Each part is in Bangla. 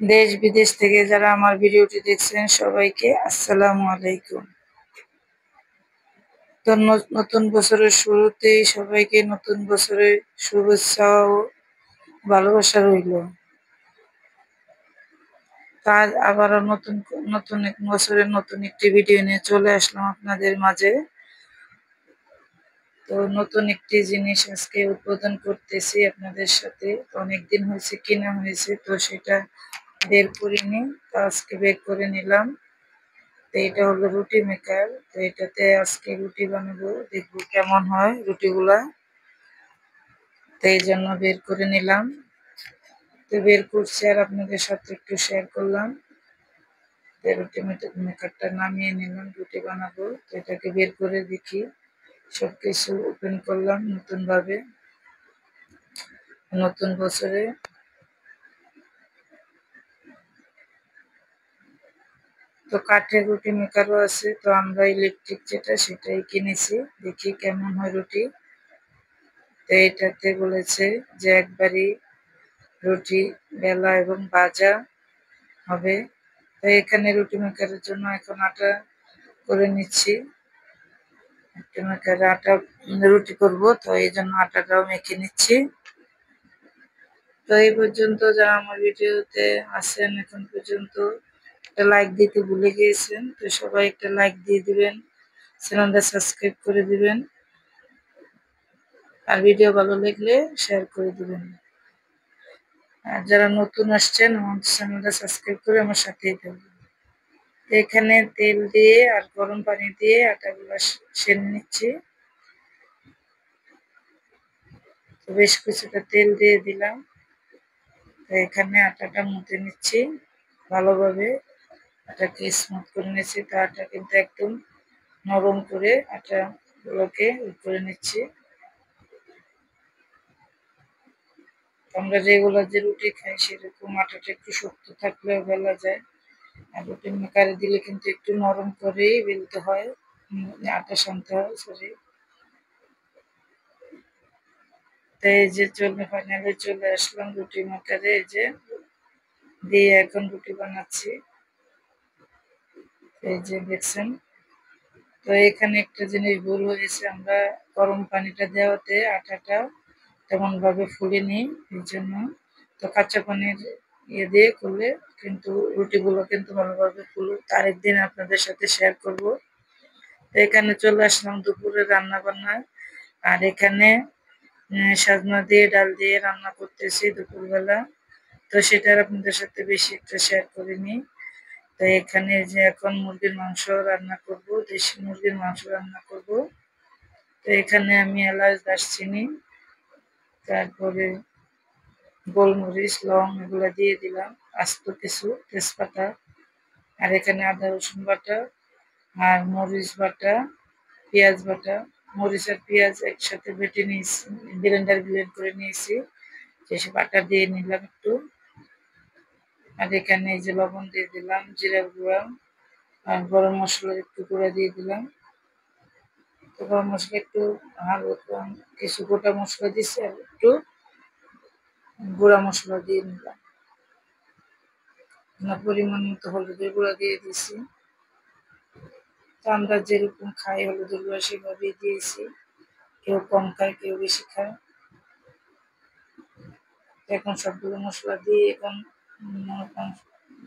দেশ বিদেশ থেকে যারা আমার ভিডিওটি দেখছেন সবাইকে আসসালামু আলাইকুম। তো নতুন বছরের শুরুতেই সবাইকে নতুন বছরের শুভেচ্ছা ও ভালোবাসা রইল। আজ আবারও নতুন এক বছরের নতুন একটি ভিডিও নিয়ে চলে আসলাম আপনাদের মাঝে। তো নতুন একটি জিনিস আজকে উদ্বোধন করতেছি আপনাদের সাথে। অনেকদিন হয়েছে কিনা হয়েছে, তো সেটা বের করিনি, তো আজকে বের করে নিলাম। তো এটা হলো রুটি মেকার। তো এটাতে আজকে রুটি বানাবো, দেখবো কেমন হয় রুটিগুলা। তো এই জন্য বের করে নিলাম। তো বের করছি আর আপনাদের সাথে একটু শেয়ার করলাম। তো রুটি মেকারটা নামিয়ে নিলাম, রুটি বানাবো। তো এটাকে বের করে দেখি, সবকিছু ওপেন করলাম নতুন ভাবে নতুন বছরে। তো কাঠের রুটি মেকারও আছে, তো আমরা ইলেকট্রিক যেটা সেটাই কিনেছি, দেখি কেমন হয় রুটি। তো এটাতে বলেছে যে একবারই রুটি বেলা এবং ভাজা হবে। তো এখানে রুটি মেকারের জন্য এখন আটা করে নিচ্ছি। রুটি মেকারে আটা রুটি করব, তো এই জন্য আটাটাও মেখে নিচ্ছি। তো এই পর্যন্ত যারা আমার ভিডিওতে আছেন এখন পর্যন্ত, একটা লাইক দিতে ভুলে গিয়েছেন, তো সবাই একটা লাইক দিয়ে দিবেন, চ্যানেলটা সাবস্ক্রাইব করে দিবেন, আর ভিডিও ভালো লাগলে শেয়ার করে দিবেন। আর যারা নতুন আসছেন আমার চ্যানেলটা সাবস্ক্রাইব করে আমার সাথেই থাকবেন। এখানে তেল দিয়ে আর গরম পানি দিয়ে আটাগুলো সেনে নিচ্ছি। তো বেশ কিছুটা তেল দিয়ে দিলাম। তো এখানে আটাটা মুথে নিচ্ছি ভালোভাবে, আটাকে স্মুথ করে নিচ্ছি। তো আটা কিন্তু একদম নরম করে আটাগুলোকে করে নিচ্ছি। আমরা রেগুলার যে রুটি খাই সেরকম আটাটা একটু শক্ত থাকলেও বেলা যায়, আর রুটি মেকারে দিলে কিন্তু একটু নরম করেই বেলতে হয়, আটা সানতে হয়, সরি। তো এই যে ফাইনালি চলে আসলাম রুটি মেকারে, এই যে দিয়ে এখন রুটি বানাচ্ছি, এই যে দেখছেন। তো এখানে একটা জিনিস ভুল হয়েছে, আমরা গরম পানিটা দেওয়াতে আটাটা তেমন ভাবে ফুলেনি, এই জন্য। তো কাঁচা পানির ইয়ে দিয়ে করলে কিন্তু রুটিগুলো কিন্তু ভালোভাবে ফুলুক, আরেকদিন আপনাদের সাথে শেয়ার করব। তো এখানে চলে আসলাম দুপুরে রান্না বান্না, আর এখানে সাজনা দিয়ে ডাল দিয়ে রান্না করতেছি দুপুরবেলা। তো সেটার আপনাদের সাথে বেশি একটা শেয়ার করিনি। তো এখানে যে এখন মুরগির মাংস রান্না করব, দেশি মুরগির মাংস রান্না করব। তো এখানে আমি এলাচ, দারচিনি, তারপরে গোলমরিচ, লং এগুলো দিয়ে দিলাম, আস্ত কিছু তেজপাতা, আর এখানে আদা রসুন বাটা আর মরিচ বাটা, পেঁয়াজ বাটা। মরিচ আর পেঁয়াজ একসাথে বেটে নিয়েছি, ব্লেন্ড করে নিয়েছি, শেষে বাটা দিয়ে নিলাম একটু। আর এখানে এই যে লবণ দিয়ে দিলাম, জিরার গুঁড়া আর গরম মশলার একটু গুঁড়া দিয়ে দিলাম। তো গরম মশলা একটু হালকা কিছু গোটা মশলা দিচ্ছি, আর একটু গুঁড়া মশলা দিয়ে নিলাম। পরিমাণ মতো হলুদের গুঁড়া দিয়ে দিয়েছি। তো আমরা যেরকম খাই হলুদের গুঁড়া সেভাবেই দিয়েছি, কেউ কম খায় কেউ বেশি খায়। এখন সবগুলো মশলা দিয়ে এখন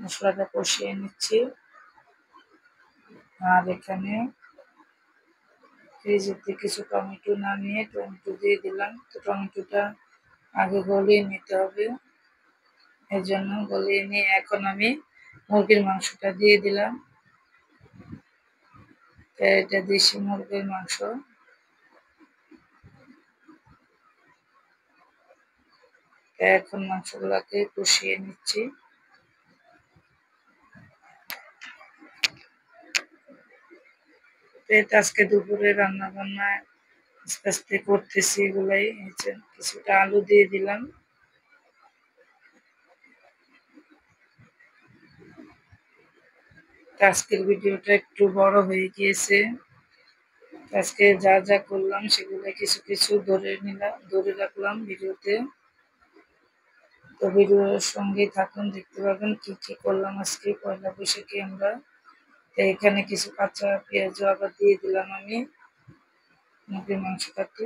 মশলাটা কষিয়ে নিচ্ছি। আর এখানে ফ্রিজেতে কিছু টমেটো নামিয়ে টমেটো দিয়ে দিলাম। তো টমেটোটা আগে গলিয়ে নিতে হবে, এর জন্য গলিয়ে নিয়ে এখন আমি মুরগির মাংসটা দিয়ে দিলাম। এটা দেশি মুরগির মাংস। এখন মাংসগুলাকে কষিয়ে নিচ্ছি। আজকে দুপুরে রান্না বান্না আস্তে আস্তে করতেছি, এগুলাই কিছুটা আলু দিয়ে দিলাম। আজকের ভিডিওটা একটু বড় হয়ে গিয়েছে। আজকে যা যা করলাম সেগুলো কিছু কিছু ধরে রাখলাম ভিডিওতে। তো ভিডিওর সঙ্গেই থাকুন, দেখতে পাবেন কি কি করলাম আজকে পয়লা বৈশাখে আমরা। তো এখানে কিছু কাঁচা পেঁয়াজও আবার দিয়ে দিলাম আমি মুরগির মাংস কাটতে।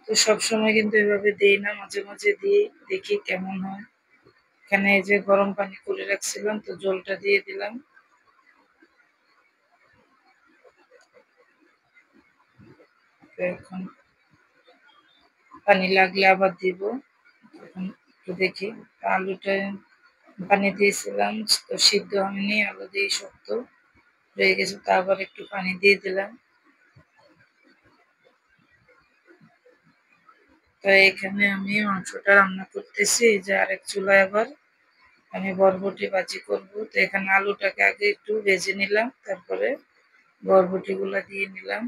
তো সবসময় কিন্তু এভাবে দিই না, মাঝে মাঝে দিই, দেখি কেমন হয়। এখানে এই যে গরম পানি করে রাখছিলাম, তো জলটা দিয়ে দিলাম। তো এখন পানি লাগলে আবার দিব। এখন একটু দেখি, আলুটা পানি দিয়েছিলাম তো সিদ্ধ হয়নি, আলু দিয়ে শক্ত রয়ে গেছে, তো আবার একটু পানি দিয়ে দিলাম। তো এখানে আমি মাংসটা রান্না করতেছি, এই যে আরেক চুলায় আবার আমি বরবটি ভাজি করব। তো এখানে আলুটাকে আগে একটু ভেজে নিলাম, তারপরে বরবটি গুলা দিয়ে নিলাম।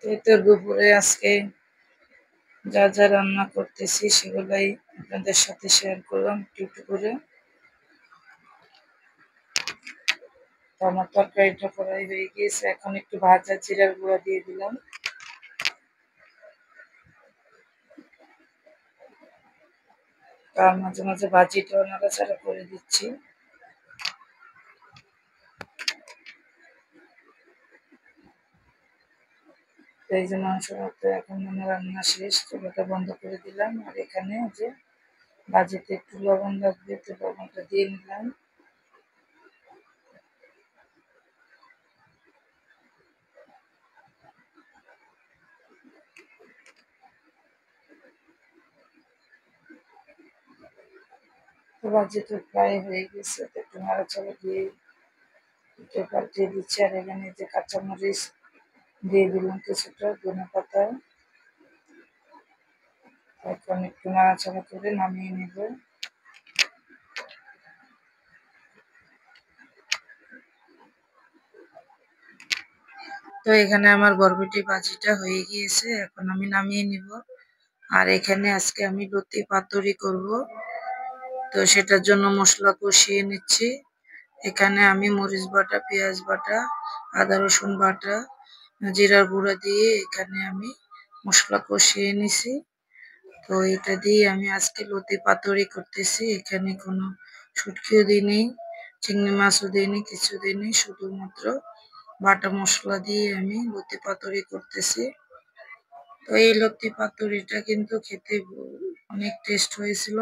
এই তো দুপুরে আজকে যা যা রান্না করতেছি সেগুলাই আপনাদের সাথে শেয়ার করলাম একটু একটু করে। তো আমার তরকারিটা করাই হয়ে গিয়েছে, এখন একটু ভাজা জিরার গুঁড়া দিয়ে দিলাম। তার মাঝে মাঝে ভাজিটাও নাড়াচাড়া করে দিচ্ছি। তো এই যে মাংসটা এখন মানে রান্না শেষ, চুলাটা বন্ধ করে দিলাম। আর এখানে যে ভাজিতে একটু লবণ লাগবে, তো লবণটা দিয়ে নিলাম। তো ভাজিটা প্রায় হয়ে গেছে, তো একটু নাড়াচাড়া দিয়ে একটু পাল্টিয়ে দিচ্ছি। আর এখানে যে কাঁচামরিচ দিয়ে দিলাম কিছুটা, ধনেপাতা। এখন একটু নাড়াচাড়া করে নামিয়ে নেব। তো এখানে আমার বরবটি ভাজিটা হয়ে গিয়েছে, এখন আমি নামিয়ে নিব। আর এখানে আজকে আমি লতি পাতুরি করব, তো সেটার জন্য মশলা কষিয়ে নিচ্ছি। এখানে আমি মরিচ বাটা, পেঁয়াজ বাটা, আদা রসুন বাটা, জিরার গুঁড়া দিয়ে এখানে আমি মশলা কষিয়ে নিছি। তো এটা দিয়ে আমি আজকে লতি পাতুরি করতেছি। এখানে কোনো শুটকিও দিইনি, চিংড়ি মাছও দিইনি, কিছু দিইনি, শুধুমাত্র বাটা মশলা দিয়ে আমি লতি পাতুরি করতেছি। তো এই লতি পাতুরিটা কিন্তু খেতে অনেক টেস্ট হয়েছিল।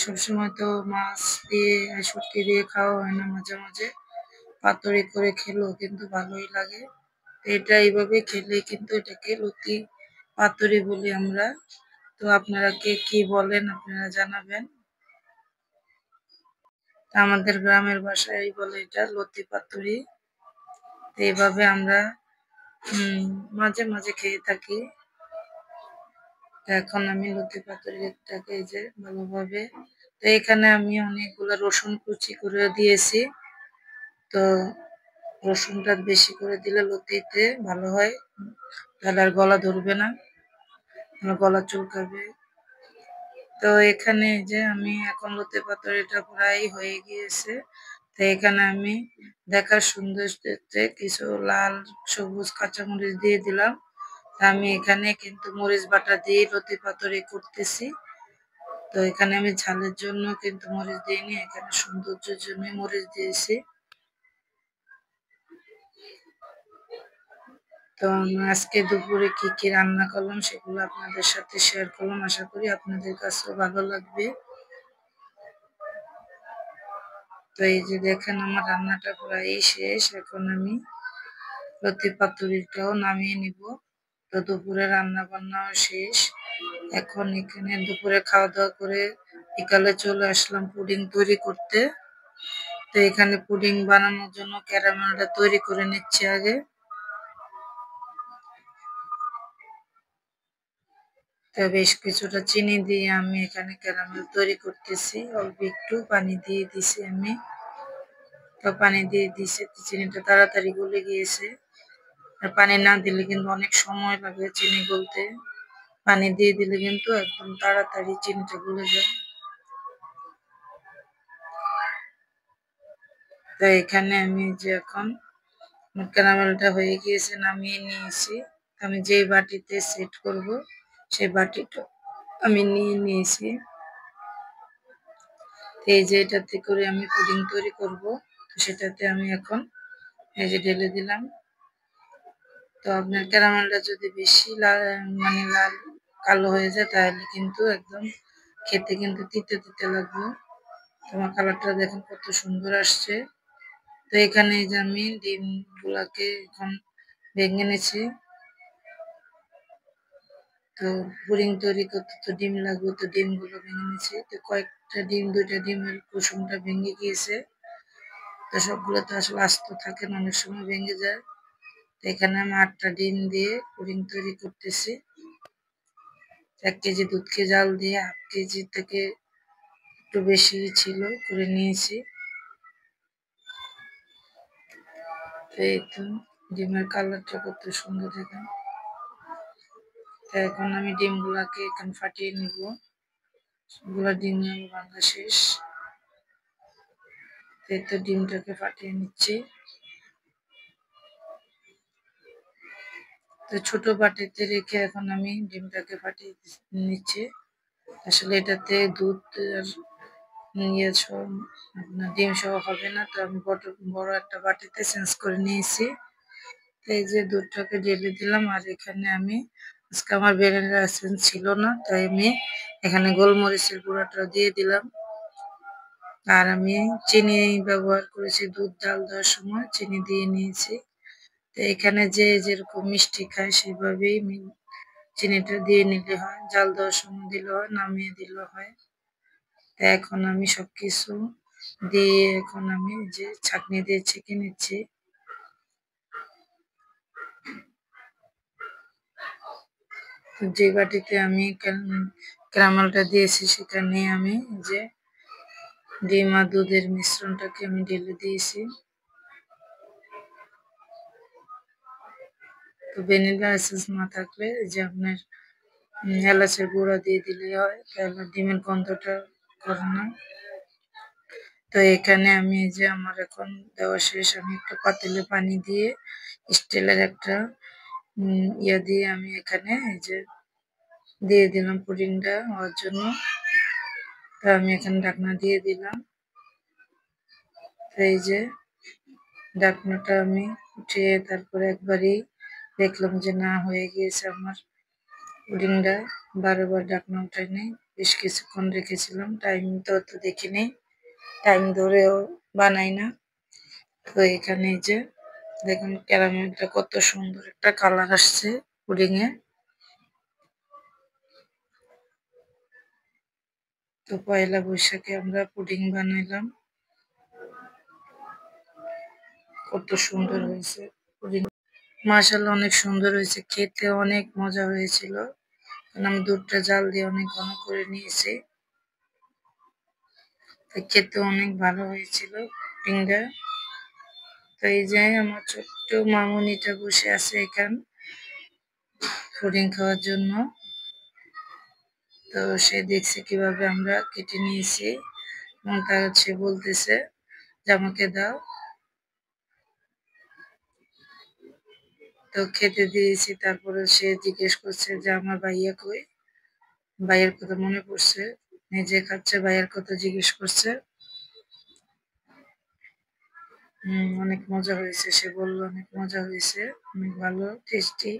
সবসময় তো মাছ দিয়ে শুটকি দিয়ে খাওয়া হয় না, মাঝে মাঝে পাতুরি করে খেলেও কিন্তু ভালোই লাগে। তো এটা এইভাবে খেলে কিন্তু এটাকে লতি পাতুরি বলি আমরা। তো আপনারা কে কি বলেন আপনারা জানাবেন। আমাদের গ্রামের ভাষায় বলে এটা লতি পাতুরি। তো এইভাবে আমরা মাঝে মাঝে খেয়ে থাকি। এখন আমি লতি পাতুরিটাকে এই যে ভালোভাবে, তো এখানে আমি অনেকগুলো রসুন কুচি করে দিয়েছি। তো রসুনটা বেশি করে দিলে লতিতে ভালো হয়, তাহলে আর গলা ধরবে না, গলা চুলকাবে। তো এখানে যে আমি এখন লতি পাতুরিটা প্রায় হয়ে গিয়েছে। তো এখানে আমি দেখার সৌন্দর্যতে কিছু লাল সবুজ কাঁচামরিচ দিয়ে দিলাম। আমি এখানে কিন্তু মরিচ বাটা দিয়ে লতি পাতুরি করতেছি। তো এখানে আমি ঝালের জন্য কিন্তু মরিচ দিইনি, এখানে সৌন্দর্যের জন্য মরিচ দিয়েছি। তো আমি আজকে দুপুরে কি কি রান্না করলাম সেগুলো আপনাদের সাথে শেয়ার করলাম, আশা করি আপনাদের কাছেও ভালো লাগবে। তো এই যে দেখেন আমার রান্নাটা প্রায় শেষ, এখন আমি লতি পাতুরিটাও নামিয়ে নিব। তো দুপুরে রান্না বান্নাও শেষ, এখন এখানে দুপুরে খাওয়া দাওয়া করে বিকালে চলে আসলাম পুডিং তৈরি করতে। তো এখানে পুডিং বানানোর জন্য ক্যারামেলটা তৈরি করে নিচ্ছি আগে। তো বেশ কিছুটা চিনি দিয়ে আমি এখানে ক্যারামেল তৈরি করতেছি, অল্প একটু পানি দিয়ে দিছি আমি। তো পানি দিয়ে দিছি, চিনিটা তাড়াতাড়ি গলে গিয়েছে। আর পানি না দিলে কিন্তু অনেক সময় লাগে চিনি গলতে, পানি দিয়ে দিলে কিন্তু একদম তাড়াতাড়ি চিনিটা গলে যায়। তো এখানে আমি যে এখন ক্যারামেলটা হয়ে গিয়েছে, নামিয়ে নিয়েছি। আমি যেই বাটিতে সেট করব সেই বাটিটা আমি নিয়ে নিয়েছি। এই যে এটাতে করে আমি পুডিং তৈরি করব, তো সেটাতে আমি এখন এই যে ঢেলে দিলাম। তো আপনার ক্যারামেলটা যদি বেশি লাল মানে লাল কালো হয়ে যায় তাহলে কিন্তু একদম খেতে কিন্তু তিতে তিতে লাগবে। তোমার কালারটা দেখুন কত সুন্দর আসছে। তো এখানে এই যে আমি ডিম গুলাকে এখন ভেঙে নিয়েছি। তো পুডিং তৈরি করতে তো ডিম লাগবে, তো ডিমগুলো ভেঙে নিয়েছি। তো কয়েকটা ডিম, 2টা ডিমের কুসুমটা ভেঙে গিয়েছে। তো সবগুলো তো আসলে আস্ত থাকে না, অনেক সময় ভেঙে যায়। তো এখানে আমি 8টা ডিম দিয়ে পুডিং তৈরি করতেছি। 1 কেজি দুধকে জাল দিয়ে 1/2 কেজি থেকে একটু বেশি ছিল করে নিয়েছি। তো এই তো ডিমের কালারটা কত সুন্দর দেখেন। তো এখন আমি ডিমগুলাকে এখন ফাটিয়ে নিব। সবগুলা ডিম আমি ভাঙা শেষ। এই তো ডিমটাকে ফাটিয়ে নিচ্ছি। তো ছোট বাটিতে রেখে এখন আমি ডিমটাকে ফাটিয়ে নিচ্ছি। আসলে এটাতে দুধ আর ইয়ে সহ আপনার ডিম সহ হবে না, তো আমি বড় একটা বাটিতে চেঞ্জ করে নিয়েছি। এই যে দুধটাকে ঢেলে দিলাম, আর এখানে আমি আজকে আমার ভ্যানিলা এসেন্স ছিল না, তাই আমি এখানে গোলমরিচের গুঁড়াটা দিয়ে দিলাম। আর আমি চিনি ব্যবহার করেছি, দুধ জাল দেওয়ার সময় চিনি দিয়ে নিয়েছি। তো এখানে যে যেরকম মিষ্টি খায় সেভাবেই চিনিটা দিয়ে নিলে হয়, জাল দেওয়ার সময় দিলে হয়, নামিয়ে দিলে হয়। তো এখন আমি সবকিছু দিয়ে এখন আমি যে ছাঁকনি দিয়ে ছেঁকে নিচ্ছি। যে বাটিতে আমি ক্যারামেলটা দিয়েছি সেখানে আমি যে ডিম আর দুধের মিশ্রণটাকে আমি ঢেলে দিয়েছি। তো ভ্যানিলা এসেন্স না থাকলে যে আপনার এলাচের গুঁড়া দিয়ে দিলেই হয়, তাহলে ডিমের গন্ধটা করে না। তো এখানে আমি এই যে আমার এখন দেওয়া শেষ, আমি একটা পাতিলে পানি দিয়ে স্টিলের একটা ইয়া দিয়ে আমি এখানে এই যে দিয়ে দিলাম পুডিংটা হওয়ার জন্য। তো আমি এখানে ঢাকনা দিয়ে দিলাম। তো এই যে ঢাকনাটা আমি উঠিয়ে তারপরে একবারই দেখলাম যে না, হয়ে গিয়েছে আমার পুডিংটা। বারবার ঢাকনা উঠাই নেই, বেশ কিছুক্ষণ রেখেছিলাম, টাইম তো অত দেখি নেই, টাইম ধরেও বানাই না। তো এখানে এই যে দেখুন ক্যারামেলটা কত সুন্দর একটা কালার আসছে পুডিং এ। তো পয়লা বৈশাখে আমরা পুডিং বানাইলাম, কত সুন্দর হয়েছে পুডিং। মাশাআল্লাহ অনেক সুন্দর হয়েছে, খেতে অনেক মজা হয়েছিল। আমি দুধটা জাল দিয়ে অনেক ঘন করে নিয়েছি, খেতে অনেক ভালো হয়েছিল পুডিংটা। তো এই যে আমার ছোট্ট মামুনিটা বসে আছে এখান পুডিং খাওয়ার জন্য। তো সে দেখছে কিভাবে আমরা কেটে নিয়েছি এবং তার সে বলতেছে যে আমাকে দাও। তো খেতে দিয়েছি, তারপরে সে জিজ্ঞেস করছে যে আমার ভাইয়া কই, ভাইয়ের কথা মনে পড়ছে, নিজে খাচ্ছে ভাইয়ের কথা জিজ্ঞেস করছে। অনেক মজা হয়েছে, সে বললো অনেক মজা হয়েছে, অনেক ভালো টেস্টি।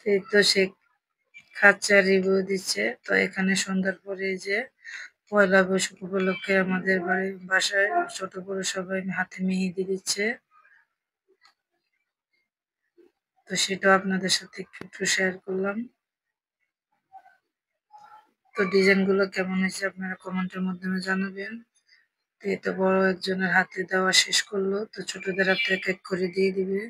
এই তো সে খাচ্ছে আর রিভিউ দিচ্ছে। তো এখানে সন্ধ্যার পরে যে পয়লা বৈশাখ উপলক্ষে আমাদের বাসায় ছোট বড় সবাই হাতে মেহেদি দিচ্ছে। তো সেটাও আপনাদের সাথে একটু একটু শেয়ার করলাম। তো ডিজাইন গুলো কেমন হয়েছে আপনারা কমেন্টের মাধ্যমে জানাবেন। তো এই তো বড় একজনের হাতে দেওয়া শেষ করলো, তো ছোটদের হাতে এক এক করে দিয়ে দিবে।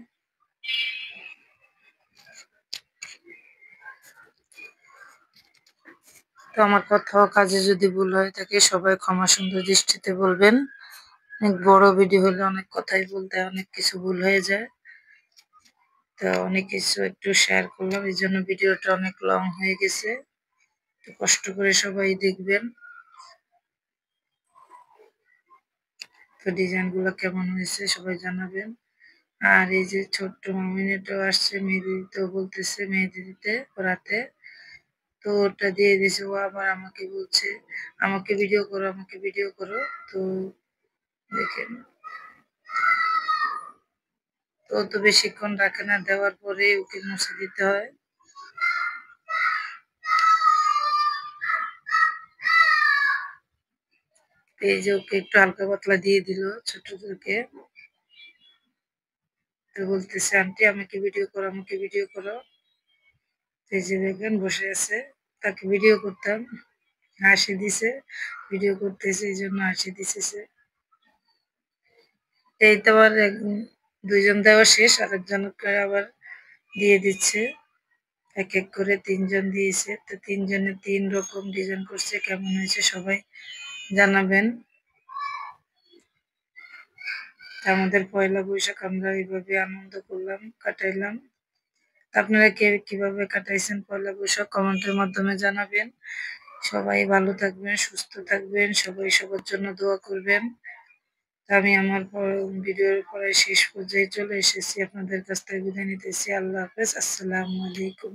তো আমার কথা ও কাজে যদি ভুল হয়ে থাকে সবাই ক্ষমা সুন্দর দৃষ্টিতে বলবেন। অনেক বড় ভিডিও হলে অনেক কথাই বলতে হয়, অনেক কিছু ভুল হয়ে যায়। তো তো অনেক কিছু একটু শেয়ার করলাম, এই জন্য ভিডিওটা অনেক লং হয়ে গেছে। তো কষ্ট করে সবাই দেখবেন। তো ডিজাইনগুলো কেমন হয়েছে সবাই জানাবেন। আর এই যে ছোট্ট মামিনেটাও আসছে মেহেদি দিতেও বলতেছে, মেহেদি দিতে পড়াতে। তো ওটা দিয়ে দিয়েছে, ও আবার আমাকে বলছে আমাকে ভিডিও করো, আমাকে ভিডিও করো। তো দেখেন, তো ও তো বেশিক্ষণ রাখে না, দেওয়ার পরে ওকে মুছে দিতে হয়। এই যে ওকে একটু হালকা পাতলা দিয়ে দিল ছোটদেরকে। তো বলতেছে আন্টি আমাকে ভিডিও করো, আমাকে ভিডিও করো। এই যে দেখবেন বসে আছে, তাকে ভিডিও করতাম, হাসি দিছে, ভিডিও করতেছে এই জন্য হাসি দিছে। এই তো আবার দুইজন দেওয়া শেষ, আরেকজনকে আবার দিয়ে দিচ্ছে। এক এক করে তিনজন দিয়েছে, তো তিনজনে তিন রকম ডিজাইন করছে, কেমন হয়েছে সবাই জানাবেন। আমাদের পয়লা বৈশাখ আমরা এইভাবে আনন্দ করলাম, কাটাইলাম। আপনারা কে কিভাবে কাটাইছেন পয়লা বৈশাখ কমেন্টের মাধ্যমে জানাবেন। সবাই ভালো থাকবেন, সুস্থ থাকবেন, সবাই সবার জন্য দোয়া করবেন। আমি আমার ভিডিওর পরে শেষ পর্যায়ে চলে এসেছি, আপনাদের কাছ থেকে বিদায় নিতেছি। আল্লাহ হাফেজ, আসসালামু আলাইকুম।